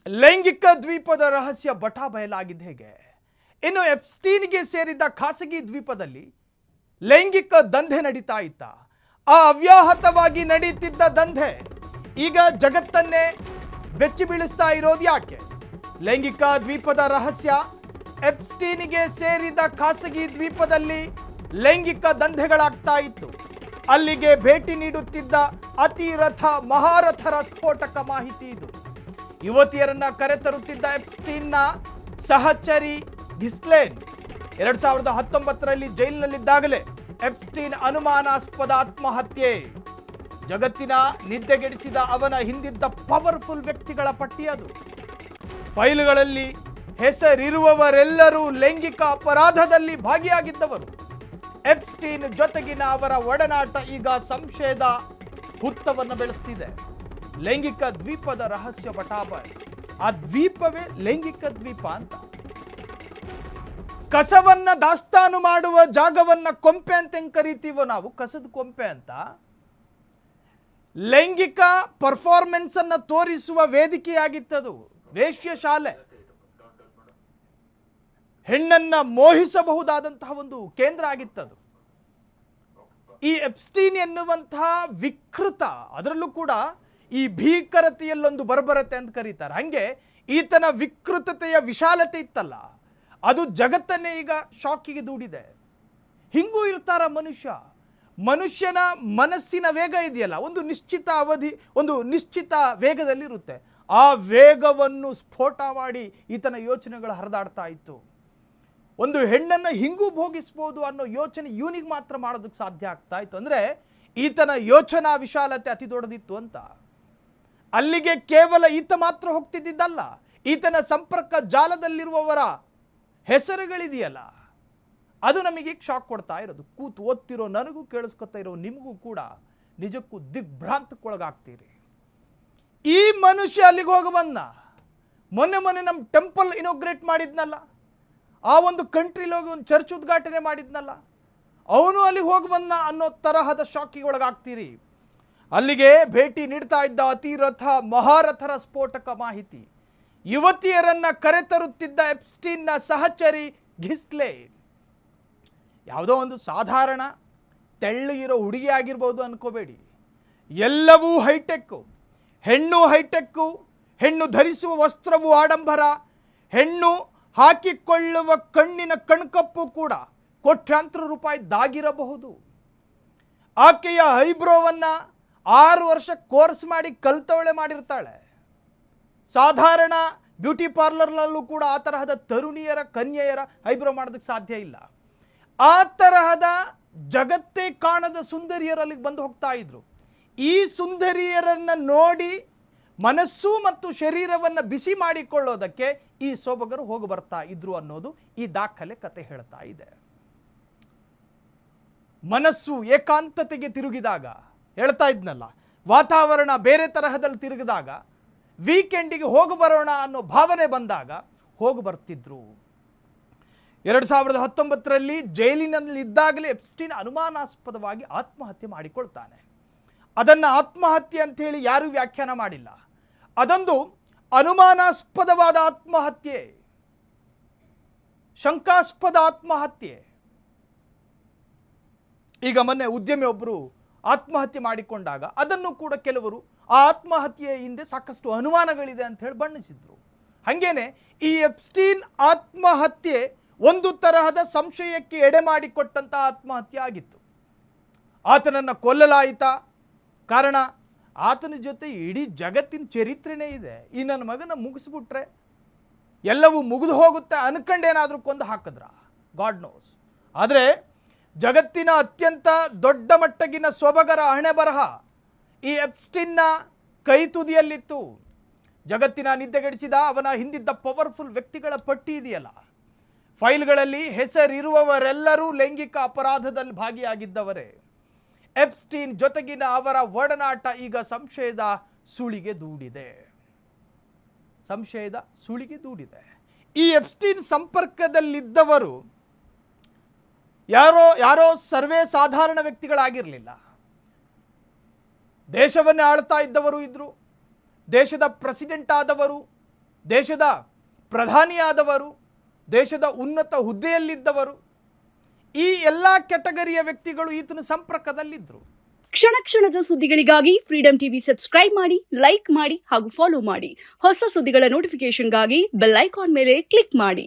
ಲೈಂಗಿಕ ದ್ವೀಪದ ರಹಸ್ಯ ಬಟಾ ಬಯಲಾಗಿದೆ ಹೇಗೆ? ಇನ್ನು ಎಪ್ಸ್ಟೀನ್ಗೆ ಸೇರಿದ ಖಾಸಗಿ ದ್ವೀಪದಲ್ಲಿ ಲೈಂಗಿಕ ದಂಧೆ ನಡೀತಾ ಇತ್ತ. ಆ ಅವ್ಯಾಹತವಾಗಿ ನಡೀತಿದ್ದ ದಂಧೆ ಈಗ ಜಗತ್ತನ್ನೇ ಬೆಚ್ಚಿ ಬೀಳಿಸ್ತಾ ಇರೋದು ಯಾಕೆ? ಲೈಂಗಿಕ ದ್ವೀಪದ ರಹಸ್ಯ. ಎಪ್ಸ್ಟೀನ್ಗೆ ಸೇರಿದ ಖಾಸಗಿ ದ್ವೀಪದಲ್ಲಿ ಲೈಂಗಿಕ ದಂಧೆಗಳಾಗ್ತಾ ಇತ್ತು. ಅಲ್ಲಿಗೆ ಭೇಟಿ ನೀಡುತ್ತಿದ್ದ ಅತಿರಥ ಮಹಾರಥರ ಸ್ಫೋಟಕ ಮಾಹಿತಿ ಇದು. ಯುವತಿಯರನ್ನ ಕರೆತರುತ್ತಿದ್ದ ಎಪ್ಸ್ಟೀನ್ನ ಸಹಚರಿ ಘಿಸ್ಲೇನ್ 2019ರಲ್ಲಿ ಜೈಲಿನಲ್ಲಿದ್ದಾಗಲೇ ಎಪ್ಸ್ಟೀನ್ ಅನುಮಾನಾಸ್ಪದ ಆತ್ಮಹತ್ಯೆ. ಜಗತ್ತಿನ ನಿದ್ದೆಗೆಡಿಸಿದ ಅವನ ಹಿಂದಿದ್ದ ಪವರ್ಫುಲ್ ವ್ಯಕ್ತಿಗಳ ಪಟ್ಟಿ ಅದು. ಫೈಲ್ಗಳಲ್ಲಿ ಹೆಸರಿರುವವರೆಲ್ಲರೂ ಲೈಂಗಿಕ ಅಪರಾಧದಲ್ಲಿ ಭಾಗಿಯಾಗಿದ್ದವರು. ಎಪ್ಸ್ಟೀನ್ ಜೊತೆಗಿನ ಅವರ ಒಡನಾಟ ಈಗ ಸಂಶಯದ ಹುತ್ತವನ್ನು ಬೆಳೆಸ್ತಿದೆ. ಲೈಂಗಿಕ ದ್ವೀಪದ ರಹಸ್ಯ ಬಟಾಬಾಯ್. ಆ ದ್ವೀಪವೇ ಲೈಂಗಿಕ ದ್ವೀಪ ಅಂತ. ಕಸವನ್ನ ದಾಸ್ತಾನು ಮಾಡುವ ಜಾಗವನ್ನ ಕೊಂಪೆ ಅಂತ ಹೆಂಗ್ ಕರಿತೀವೋ ನಾವು, ಕಸದ ಕೊಂಪೆ ಅಂತ. ಲೈಂಗಿಕ ಪರ್ಫಾರ್ಮೆನ್ಸ್ ಅನ್ನ ತೋರಿಸುವ ವೇದಿಕೆಯಾಗಿತ್ತದು. ವೇಶ್ಯ ಶಾಲೆ, ಹೆಣ್ಣನ್ನ ಮೋಹಿಸಬಹುದಾದಂತಹ ಒಂದು ಕೇಂದ್ರ ಆಗಿತ್ತದು. ಈ ಎಪ್ಸ್ಟೀನ್ ಎನ್ನುವಂತಹ ವಿಕೃತ, ಅದರಲ್ಲೂ ಕೂಡ ಈ ಭೀಕರತೆಯಲ್ಲೊಂದು ಬರ್ಬರತೆ ಅಂತ ಕರೀತಾರೆ. ಹಂಗೆ ಈತನ ವಿಕೃತತೆಯ ವಿಶಾಲತೆ ಇತ್ತಲ್ಲ, ಅದು ಜಗತ್ತನ್ನೇ ಈಗ ಶಾಕಿಗೆ ದೂಡಿದೆ. ಹಿಂಗೂ ಇರ್ತಾರ ಮನುಷ್ಯನ ಮನಸ್ಸಿನ ವೇಗ ಇದೆಯಲ್ಲ, ಒಂದು ನಿಶ್ಚಿತ ಅವಧಿ, ಒಂದು ನಿಶ್ಚಿತ ವೇಗದಲ್ಲಿರುತ್ತೆ. ಆ ವೇಗವನ್ನು ಸ್ಫೋಟ ಮಾಡಿ ಈತನ ಯೋಚನೆಗಳು ಹರಿದಾಡ್ತಾ ಇತ್ತು. ಒಂದು ಹೆಣ್ಣನ್ನು ಹಿಂಗೂ ಭೋಗಿಸ್ಬೋದು ಅನ್ನೋ ಯೋಚನೆ ಇವನಿಗೆ ಮಾತ್ರ ಮಾಡೋದಕ್ಕೆ ಸಾಧ್ಯ ಆಗ್ತಾ ಇತ್ತು. ಅಂದರೆ ಈತನ ಯೋಚನಾ ವಿಶಾಲತೆ ಅತಿ ದೊಡ್ಡದಿತ್ತು ಅಂತ. ಅಲ್ಲಿಗೆ ಕೇವಲ ಈತ ಮಾತ್ರ ಹೋಗ್ತಿದ್ದಲ್ಲ, ಈತನ ಸಂಪರ್ಕ ಜಾಲದಲ್ಲಿರುವವರ ಹೆಸರುಗಳಿದೆಯಲ್ಲ, ಅದು ನಮಗೆ ಶಾಕ್ ಕೊಡ್ತಾ ಇರೋದು. ಕೂತು ಓದ್ತಿರೋ ನನಗೂ, ಕೇಳಿಸ್ಕೊತಾ ಇರೋ ನಿಮಗೂ ಕೂಡ ನಿಜಕ್ಕೂ ದಿಗ್ಭ್ರಾಂತಕ್ಕೊಳಗಾಗ್ತೀರಿ. ಈ ಮನುಷ್ಯ ಅಲ್ಲಿಗೆ ಹೋಗಿ ಬಂದ. ಮೊನ್ನೆ ನಮ್ಮ ಟೆಂಪಲ್ ಇನೋಗ್ರೇಟ್ ಮಾಡಿದ್ನಲ್ಲ, ಆ ಒಂದು ಕಂಟ್ರಿಲಿ ಹೋಗಿ ಒಂದು ಚರ್ಚ್ ಉದ್ಘಾಟನೆ ಮಾಡಿದ್ನಲ್ಲ, ಅವನು ಅಲ್ಲಿಗೆ ಹೋಗಿ ಬಂದ ಅನ್ನೋ ತರಹದ ಶಾಕಿಗೆ ಒಳಗಾಗ್ತೀರಿ. ಅಲ್ಲಿಗೆ ಭೇಟಿ ನೀಡ್ತಾ ಇದ್ದ ಅತಿರಥ ಮಹಾರಥರ ಸ್ಫೋಟಕ ಮಾಹಿತಿ. ಯುವತಿಯರನ್ನ ಕರೆತರುತ್ತಿದ್ದ ಎಪ್ಸ್ಟೀನ್ನ ಸಹಚರಿ ಘಿಸ್ಲೇನ್ ಯಾವುದೋ ಒಂದು ಸಾಧಾರಣ ತೆಳ್ಳಗಿರೋ ಹುಡುಗಿ ಆಗಿರ್ಬೋದು ಅನ್ಕೋಬೇಡಿ. ಎಲ್ಲವೂ ಹೈಟೆಕ್ಕು. ಹೆಣ್ಣು ಹೈಟೆಕ್ಕು, ಹೆಣ್ಣು ಧರಿಸುವ ವಸ್ತ್ರವು ಆಡಂಬರ, ಹೆಣ್ಣು ಹಾಕಿಕೊಳ್ಳುವ ಕಣ್ಣಿನ ಕಣ್ಕಪ್ಪು ಕೂಡ ಕೋಟ್ಯಾಂತರ ರೂಪಾಯಿ ದಾಗಿರಬಹುದು. ಆಕೆಯ ಐಬ್ರೋವನ್ನ 6 ವರ್ಷ ಕೋರ್ಸ್ ಮಾಡಿ ಕಲ್ತವಳೆ ಮಾಡಿರ್ತಾಳೆ. ಸಾಧಾರಣ ಬ್ಯೂಟಿ ಪಾರ್ಲರ್ನಲ್ಲೂ ಕೂಡ ಆ ತರಹದ ತರುಣಿಯರ, ಕನ್ಯೆಯರ ಐಬ್ರೋ ಮಾಡೋದಕ್ಕೆ ಸಾಧ್ಯ ಇಲ್ಲ. ಆ ತರಹದ ಜಗತ್ತೇ ಕಾಣದ ಸುಂದರಿಯರಲ್ಲಿಗೆ ಬಂದು ಹೋಗ್ತಾ ಇದ್ರು. ಈ ಸುಂದರಿಯರನ್ನು ನೋಡಿ ಮನಸ್ಸು ಮತ್ತು ಶರೀರವನ್ನು ಬಿಸಿ ಮಾಡಿಕೊಳ್ಳೋದಕ್ಕೆ ಈ ಸೊಬಗರು ಹೋಗಿ ಬರ್ತಾ ಇದ್ರು ಅನ್ನೋದು ಈ ದಾಖಲೆ ಕತೆ ಹೇಳ್ತಾ ಇದೆ. ಮನಸ್ಸು ಏಕಾಂತತೆಗೆ ತಿರುಗಿದಾಗ, ಹೇಳ್ತಾ ಇದ್ನಲ್ಲ, ವಾತಾವರಣ ಬೇರೆ ತರಹದಲ್ಲಿ ತಿರುಗಿದಾಗ, ವೀಕೆಂಡಿಗೆ ಹೋಗಿ ಬರೋಣ ಅನ್ನೋ ಭಾವನೆ ಬಂದಾಗ ಹೋಗಿ ಬರ್ತಿದ್ರು. 2019ರಲ್ಲಿ ಜೈಲಿನಲ್ಲಿದ್ದಾಗಲೇ ಎಪ್ಸ್ಟೀನ್ ಅನುಮಾನಾಸ್ಪದವಾಗಿ ಆತ್ಮಹತ್ಯೆ ಮಾಡಿಕೊಳ್ತಾನೆ. ಅದನ್ನು ಆತ್ಮಹತ್ಯೆ ಅಂತ ಹೇಳಿ ಯಾರೂ ವ್ಯಾಖ್ಯಾನ ಮಾಡಿಲ್ಲ. ಅದೊಂದು ಅನುಮಾನಾಸ್ಪದವಾದ ಆತ್ಮಹತ್ಯೆ, ಶಂಕಾಸ್ಪದ ಆತ್ಮಹತ್ಯೆ. ಈಗ ಮೊನ್ನೆ ಉದ್ಯಮಿ ಒಬ್ಬರು ಆತ್ಮಹತ್ಯೆ ಮಾಡಿಕೊಂಡಾಗ ಅದನ್ನು ಕೂಡ ಕೆಲವರು ಆ ಆತ್ಮಹತ್ಯೆಯ ಹಿಂದೆ ಸಾಕಷ್ಟು ಅನುಮಾನಗಳಿದೆ ಅಂತ ಹೇಳಿ ಬಣ್ಣಿಸಿದ್ರು. ಹಾಗೇನೆ ಈ ಎಪ್ಸ್ಟೀನ್ ಆತ್ಮಹತ್ಯೆ ಒಂದು ತರಹದ ಸಂಶಯಕ್ಕೆ ಎಡೆ ಮಾಡಿಕೊಟ್ಟಂಥ ಆತ್ಮಹತ್ಯೆ ಆಗಿತ್ತು. ಆತನನ್ನು ಕೊಲ್ಲಲಾಯಿತಾ? ಕಾರಣ ಆತನ ಜೊತೆ ಇಡೀ ಜಗತ್ತಿನ ಚರಿತ್ರೆನೇ ಇದೆ. ಈ ನನ್ನ ಮಗನ ಮುಗಿಸ್ಬಿಟ್ರೆ ಎಲ್ಲವೂ ಮುಗಿದು ಹೋಗುತ್ತೆ ಅನ್ಕಂಡೇನಾದರೂ ಕೊಂದು ಹಾಕಿದ್ರ, ಗಾಡ್ ನೋಸ್. ಆದರೆ ಜಗತ್ತಿನ ಅತ್ಯಂತ ದೊಡ್ಡ ಮಟ್ಟಗಿನ ಸೊಬಗರ ಹಣೆ ಬರಹ ಈ ಎಪ್ಸ್ಟೀನ್ನ ಕೈ ತುದಿಯಲ್ಲಿತ್ತು. ಜಗತ್ತಿನ ನಿದ್ದೆಗೆಡಿಸಿದ ಅವನ ಹಿಂದಿದ್ದ ಪವರ್ಫುಲ್ ವ್ಯಕ್ತಿಗಳ ಪಟ್ಟಿ ಇದೆಯಲ್ಲ, ಫೈಲ್ಗಳಲ್ಲಿ ಹೆಸರಿರುವವರೆಲ್ಲರೂ ಲೈಂಗಿಕ ಅಪರಾಧದಲ್ಲಿ ಭಾಗಿಯಾಗಿದ್ದವರೇ. ಎಪ್ಸ್ಟೀನ್ ಜೊತೆಗಿನ ಅವರ ಒಡನಾಟ ಈಗ ಸಂಶಯದ ಸುಳಿಗೆ ದೂಡಿದೆ. ಈ ಎಪ್ಸ್ಟೀನ್ ಸಂಪರ್ಕದಲ್ಲಿದ್ದವರು ಯಾರೋ ಸರ್ವೇ ಸಾಧಾರಣ ವ್ಯಕ್ತಿಗಳಾಗಿರಲಿಲ್ಲ. ದೇಶವನ್ನೇ ಆಳ್ತಾ ಇದ್ದವರು ಇದ್ರು, ದೇಶದ ಪ್ರೆಸಿಡೆಂಟ್ ಆದವರು, ದೇಶದ ಪ್ರಧಾನಿಯಾದವರು, ದೇಶದ ಉನ್ನತ ಹುದ್ದೆಯಲ್ಲಿದ್ದವರು, ಈ ಎಲ್ಲ ಕೆಟಗರಿಯ ವ್ಯಕ್ತಿಗಳು ಈತನ ಸಂಪರ್ಕದಲ್ಲಿದ್ದರು. ಕ್ಷಣ ಕ್ಷಣದ ಸುದ್ದಿಗಳಿಗಾಗಿ ಫ್ರೀಡಂ ಟಿವಿ ಸಬ್ಸ್ಕ್ರೈಬ್ ಮಾಡಿ, ಲೈಕ್ ಮಾಡಿ ಹಾಗೂ ಫಾಲೋ ಮಾಡಿ. ಹೊಸ ಸುದ್ದಿಗಳ ನೋಟಿಫಿಕೇಶನ್ಗಾಗಿ ಬೆಲ್ ಐಕಾನ್ ಮೇಲೆ ಕ್ಲಿಕ್ ಮಾಡಿ.